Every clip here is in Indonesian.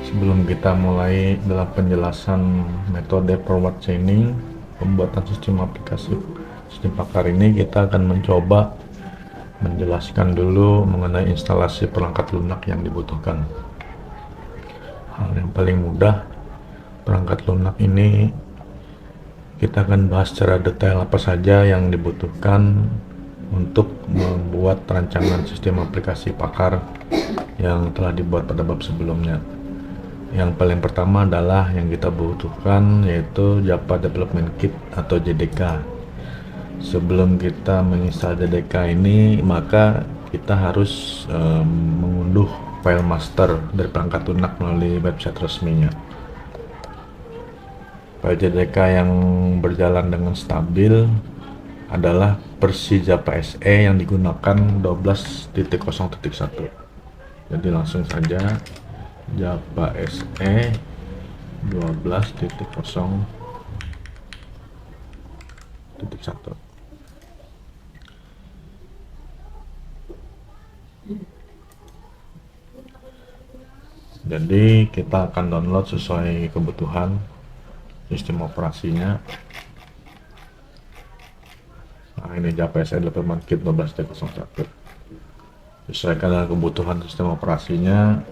Sebelum kita mulai dalam penjelasan metode forward chaining pembuatan sistem aplikasi sistem Pakar ini, kita akan mencoba menjelaskan dulu mengenai instalasi perangkat lunak yang dibutuhkan. Hal yang paling mudah, perangkat lunak ini kita akan bahas secara detail apa saja yang dibutuhkan untuk membuat rancangan sistem aplikasi Pakar yang telah dibuat pada bab sebelumnya. Yang paling pertama adalah yang kita butuhkan yaitu Java Development Kit atau JDK. Sebelum kita menginstal JDK ini, maka kita harus mengunduh file master dari perangkat lunak melalui website resminya. File JDK yang berjalan dengan stabil adalah versi Java SE yang digunakan 12.0.1. Jadi langsung saja Java SE 12.0.1. Jadi kita akan download sesuai kebutuhan sistem operasinya. Nah, ini Java SE Development Kit 12.0.1. Sesuaikan dengan kebutuhan sistem operasinya,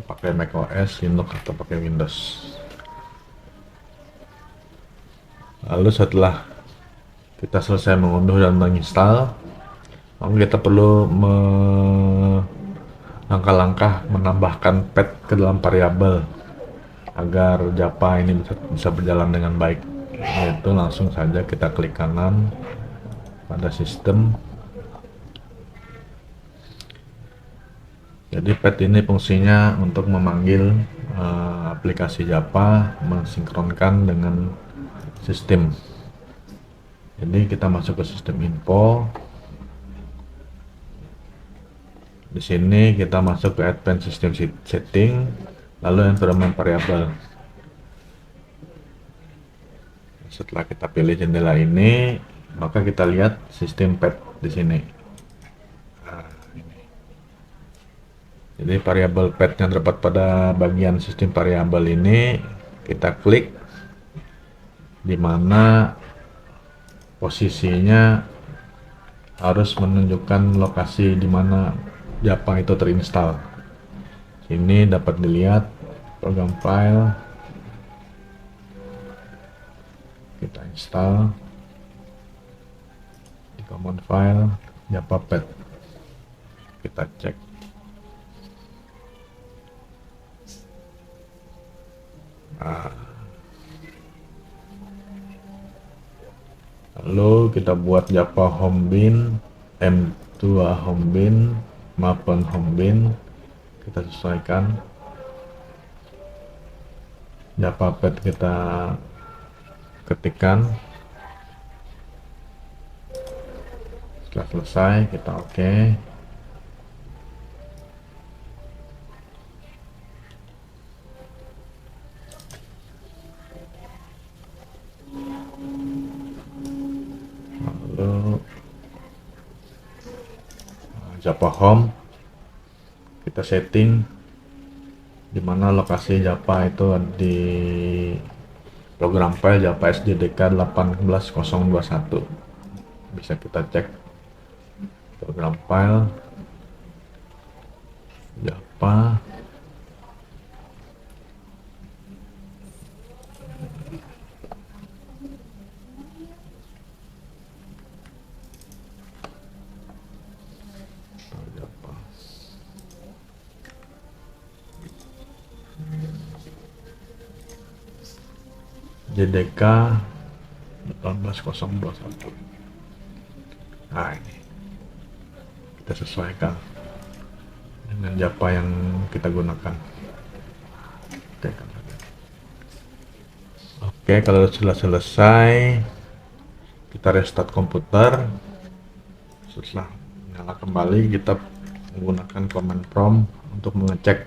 pakai macOS, Linux atau pakai Windows. Lalu setelah kita selesai mengunduh dan menginstal, maka kita perlu langkah-langkah menambahkan pet ke dalam variabel agar Java ini bisa berjalan dengan baik. Yaitu langsung saja kita klik kanan pada sistem. Jadi pet ini fungsinya untuk memanggil aplikasi Java, mensinkronkan dengan sistem. Jadi kita masuk ke sistem info. Di sini kita masuk ke advanced system setting, lalu environment variable. Setelah kita pilih jendela ini, maka kita lihat sistem pet di sini. Jadi variabel pet yang terdapat pada bagian sistem variabel ini kita klik, di mana posisinya harus menunjukkan lokasi di mana Java itu terinstall. Ini dapat dilihat program file, kita install di command file Java pet, kita cek. Lalu kita buat Java homebin, M2 homebin, mapen homebin, kita sesuaikan. Java pet kita ketikkan. Setelah selesai kita oke. Lalu Java home kita setting di mana lokasi Java itu di program file Java SJDK 18021. Bisa kita cek program file Java JDK 18021. Nah, ini kita sesuaikan dengan Java yang kita gunakan. Oke, kalau sudah selesai, kita restart komputer. Setelah nyala kembali, kita menggunakan command prompt untuk mengecek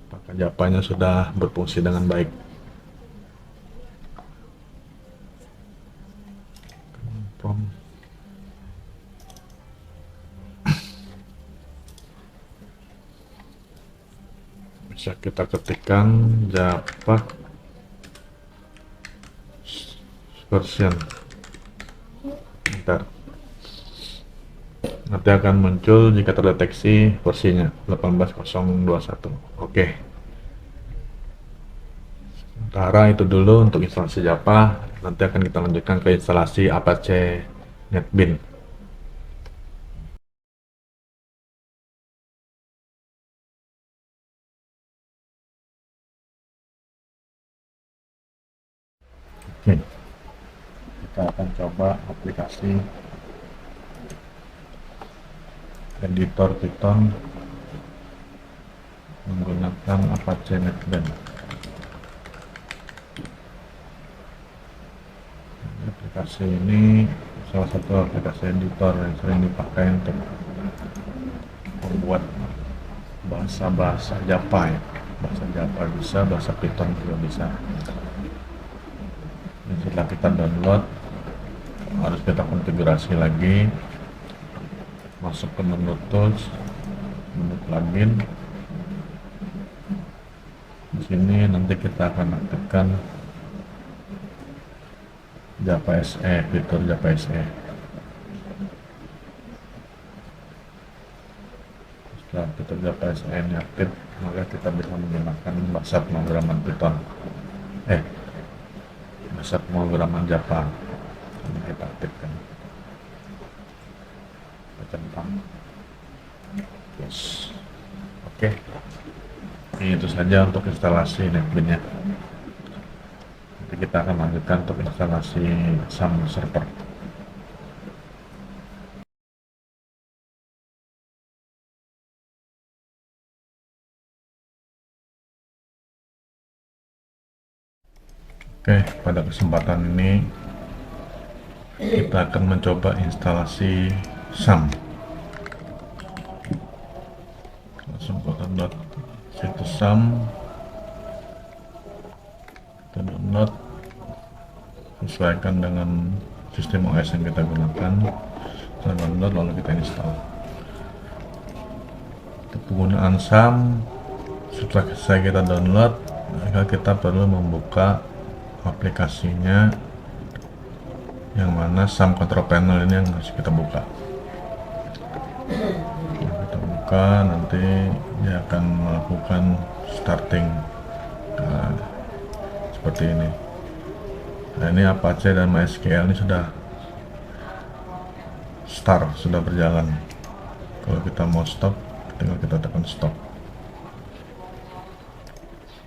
apakah Java-nya sudah berfungsi dengan baik. Prompt. Bisa kita ketikkan Java version. Bentar. Nanti akan muncul jika terdeteksi versinya 18021. Oke. Sementara itu dulu untuk instalasi Java. Nanti akan kita lanjutkan ke instalasi Apache NetBeans. Oke. Kita akan coba aplikasi editor Python menggunakan Apache NetBeans. Aplikasi ini salah satu aplikasi editor yang sering dipakai untuk membuat bahasa-bahasa Java ya. Bahasa Java bisa, bahasa Python juga bisa. Dan setelah kita download, harus kita konfigurasi lagi, masuk ke menu tools, menu plugin. Di sini nanti kita akan aktifkan Java SE, fitur Java SE. Setelah fitur Java SE ini aktif, maka kita bisa menggunakan bahasa pemrograman Python. Bahasa pemrograman Java. Ini kita aktifkan. Kita centang. Yes. Oke. Ini itu saja untuk instalasi NetBeans-nya. Nanti kita akan lanjutkan untuk instalasi SAM server. Oke, pada kesempatan ini kita akan mencoba instalasi SAM. Langsung ke download situs SAM, kita download, sesuaikan dengan sistem OS yang kita gunakan. Kita download lalu kita install. Untuk penggunaan SAM, setelah selesai kita download, maka kita perlu membuka aplikasinya, yang mana SAM Control Panel ini yang harus kita buka. Kita buka, nanti dia akan melakukan starting seperti ini. Nah, ini Apache dan MySQL ini sudah start, sudah berjalan. Kalau kita mau stop, tinggal kita tekan stop.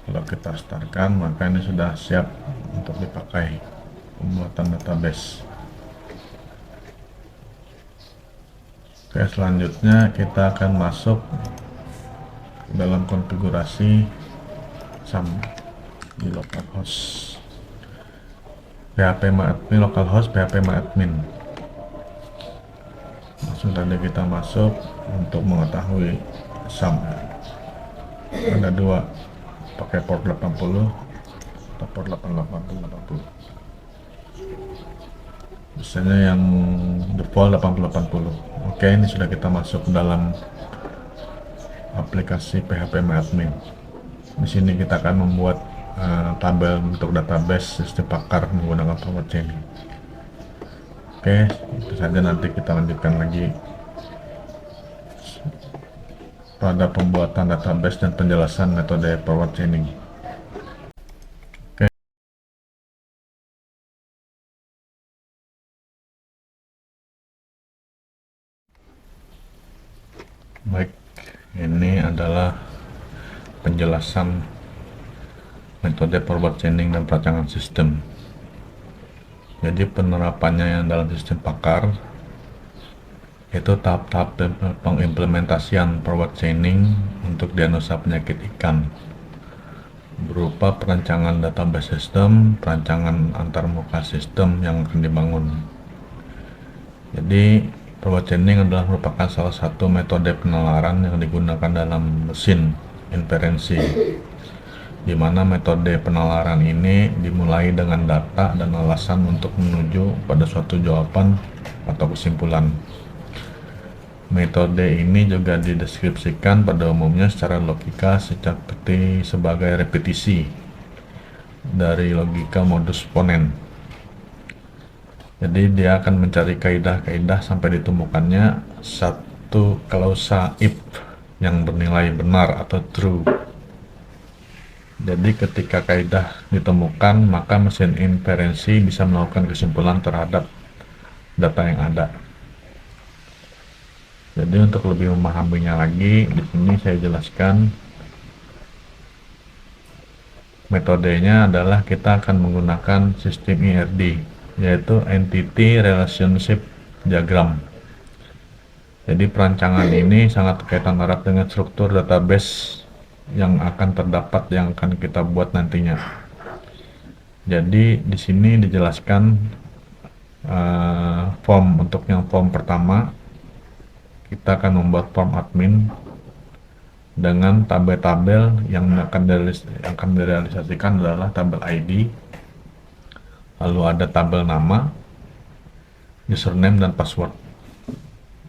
Kalau kita startkan, maka ini sudah siap untuk dipakai pembuatan database. Oke, selanjutnya kita akan masuk dalam konfigurasi SAM di localhost phpMyAdmin, localhost phpMyAdmin. Langsung tadi kita masuk untuk mengetahui SAM. Ada dua, pakai port 80 atau port 8080. Biasanya yang default 8080. Oke, ini sudah kita masuk dalam aplikasi phpMyAdmin. Di sini kita akan membuat tabel untuk database sistem pakar menggunakan Power Chaining. Oke, itu saja, nanti kita lanjutkan lagi pada pembuatan database dan penjelasan metode Power Chaining. Oke. Baik, ini adalah penjelasan metode forward chaining dan perancangan sistem. Jadi penerapannya yang dalam sistem pakar itu tahap-tahap pengimplementasian forward chaining untuk diagnosa penyakit ikan berupa perancangan database sistem, perancangan antarmuka sistem yang akan dibangun. Jadi forward chaining adalah merupakan salah satu metode penalaran yang digunakan dalam mesin inferensi, di mana metode penalaran ini dimulai dengan data dan alasan untuk menuju pada suatu jawaban atau kesimpulan. Metode ini juga dideskripsikan pada umumnya secara logika seperti sebagai repetisi dari logika modus ponens. Jadi dia akan mencari kaidah-kaidah sampai ditemukannya satu klausa if yang bernilai benar atau true. Jadi ketika kaidah ditemukan, maka mesin inferensi bisa melakukan kesimpulan terhadap data yang ada. Jadi untuk lebih memahaminya lagi, di sini saya jelaskan metodenya adalah kita akan menggunakan sistem ERD, yaitu Entity Relationship Diagram. Jadi perancangan ini sangat berkaitan erat dengan struktur database yang akan terdapat yang akan kita buat nantinya. Jadi di sini dijelaskan form. Untuk yang form pertama, kita akan membuat form admin dengan tabel-tabel yang akan direalisasikan adalah tabel ID, lalu ada tabel nama, username, dan password.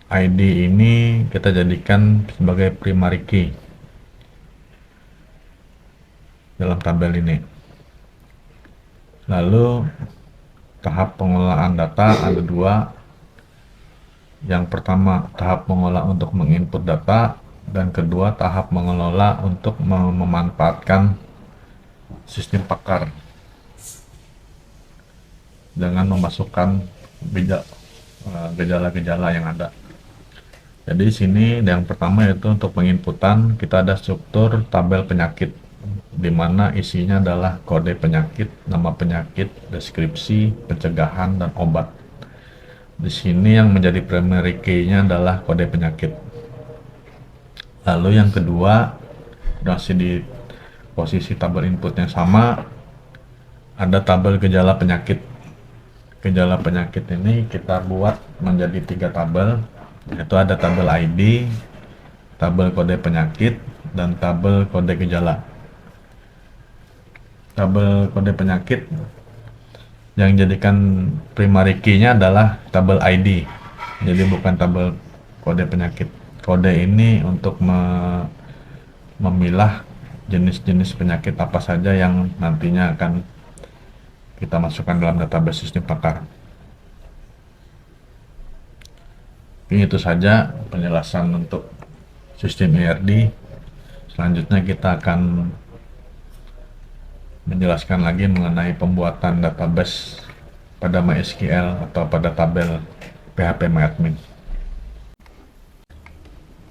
ID ini kita jadikan sebagai primary key dalam tabel ini. Lalu tahap pengelolaan data ada dua. Yang pertama tahap mengolah untuk menginput data, dan kedua tahap mengelola untuk memanfaatkan sistem pakar dengan memasukkan gejala-gejala yang ada. Jadi di sini yang pertama yaitu untuk penginputan kita ada struktur tabel penyakit, di mana isinya adalah kode penyakit, nama penyakit, deskripsi, pencegahan, dan obat. Di sini yang menjadi primary key-nya adalah kode penyakit. Lalu yang kedua, masih di posisi tabel input yang sama, ada tabel gejala penyakit. Gejala penyakit ini kita buat menjadi 3 tabel, yaitu ada tabel ID, tabel kode penyakit, dan tabel kode gejala. Tabel kode penyakit yang jadikan primary key-nya adalah tabel ID, jadi bukan tabel kode penyakit. Kode ini untuk memilah jenis-jenis penyakit apa saja yang nantinya akan kita masukkan dalam database sistem pakar. Itu saja penjelasan untuk sistem ERD. Selanjutnya kita akan menjelaskan lagi mengenai pembuatan database pada MySQL atau pada tabel PHPMyAdmin.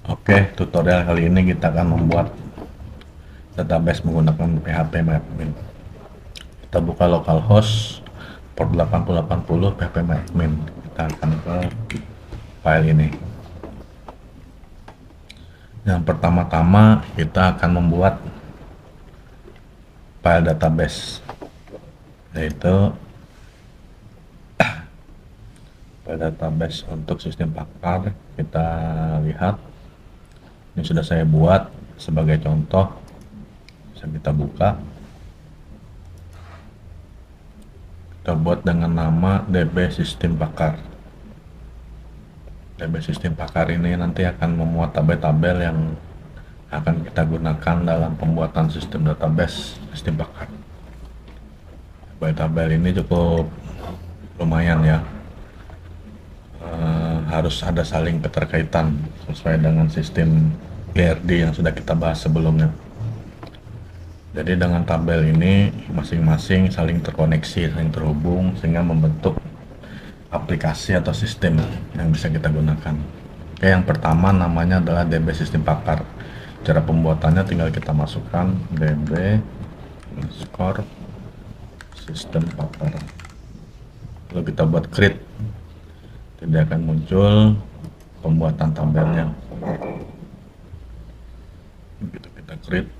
Oke, tutorial kali ini kita akan membuat database menggunakan PHPMyAdmin. Kita buka localhost port 8080 PHPMyAdmin. Kita akan ke file ini. Yang pertama-tama kita akan membuat file database, yaitu file database untuk sistem pakar. Kita lihat ini sudah saya buat sebagai contoh, bisa kita buka. Kita buat dengan nama DB sistem pakar. DB sistem pakar ini nanti akan memuat tabel-tabel yang akan kita gunakan dalam pembuatan sistem database sistem pakar. Tabel ini cukup lumayan ya, harus ada saling keterkaitan sesuai dengan sistem ERD yang sudah kita bahas sebelumnya. Jadi dengan tabel ini masing-masing saling terkoneksi, saling terhubung, sehingga membentuk aplikasi atau sistem yang bisa kita gunakan. Oke, yang pertama namanya adalah DB sistem pakar. Cara pembuatannya tinggal kita masukkan DB underscore sistem pakar, lalu kita buat create. Tidak akan muncul pembuatan tabelnya. Begitu kita create,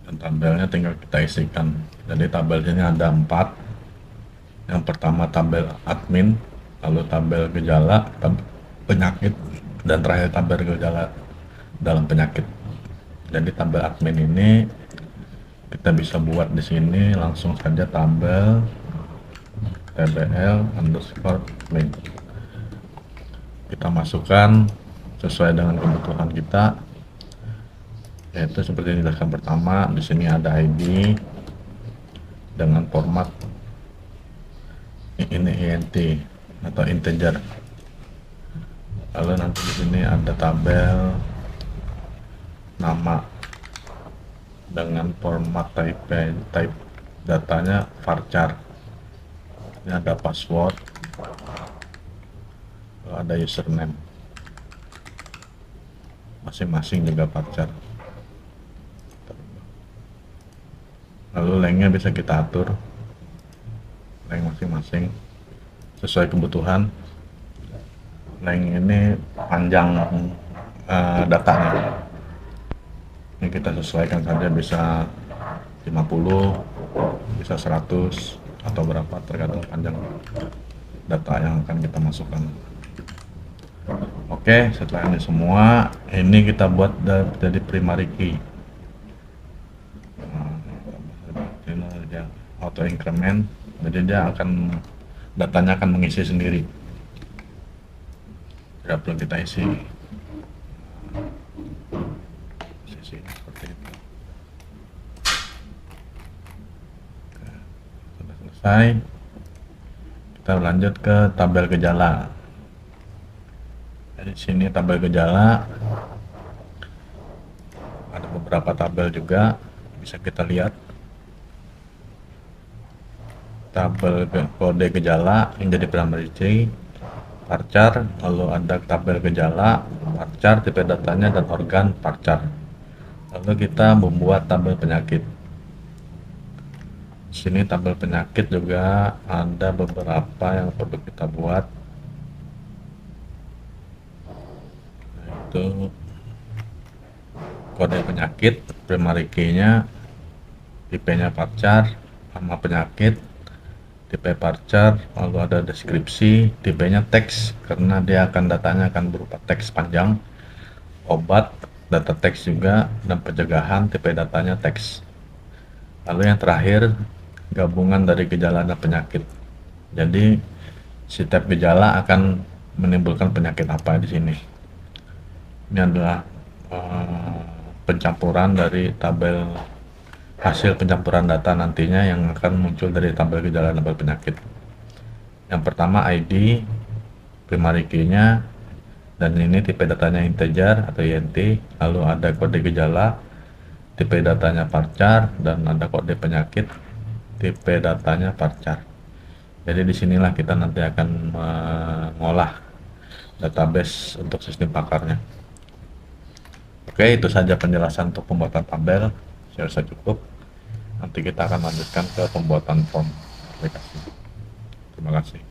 dan tabelnya tinggal kita isikan. Jadi tabel ini ada 4. Yang pertama tabel admin, lalu tabel gejala, tabel penyakit, dan terakhir tabel gejala dalam penyakit. Jadi tabel admin ini kita bisa buat di sini langsung saja tabel tbl underscore admin. kita masukkan sesuai dengan kebutuhan kita, yaitu seperti yang dijelaskan pertama. Di sini ada ID dengan format ini int atau integer. Lalu nanti di sini ada tabel nama dengan format type datanya varchar. Ini ada password, ada username, masing-masing juga varchar. Lalu lengthnya bisa kita atur, length masing-masing sesuai kebutuhan. Length ini panjang datanya, ini kita sesuaikan saja, bisa 50, bisa 100 atau berapa, tergantung panjang data yang akan kita masukkan. Oke, setelah ini semua, ini kita buat jadi primary key. Dia auto increment, jadi dia akan, datanya akan mengisi sendiri, tidak perlu kita isi. Seperti itu. Sudah selesai, kita lanjut ke tabel gejala. Di sini tabel gejala ada beberapa tabel juga, bisa kita lihat tabel kode gejala yang jadi primary key, varchar, lalu ada tabel gejala, varchar, tipe datanya, dan organ varchar. Lalu kita membuat tabel penyakit. Di sini tabel penyakit juga ada beberapa yang perlu kita buat, yaitu kode penyakit, primary key-nya, tipenya varchar, nama penyakit, tipe varchar, lalu ada deskripsi, tipenya teks karena dia akan, datanya akan berupa teks panjang, obat, data teks juga, dan pencegahan, tipe datanya teks. Lalu yang terakhir, gabungan dari gejala dan penyakit. Jadi setiap gejala akan menimbulkan penyakit apa di sini. Ini adalah pencampuran dari tabel, hasil pencampuran data nantinya yang akan muncul dari tabel gejala dan tabel penyakit. Yang pertama ID, primary key-nya, dan ini tipe datanya integer atau int, lalu ada kode gejala, tipe datanya varchar, dan ada kode penyakit, tipe datanya varchar. Jadi disinilah kita nanti akan mengolah database untuk sistem pakarnya. Oke, itu saja penjelasan untuk pembuatan tabel. Saya rasa cukup. Nanti kita akan lanjutkan ke pembuatan form aplikasi. Terima kasih.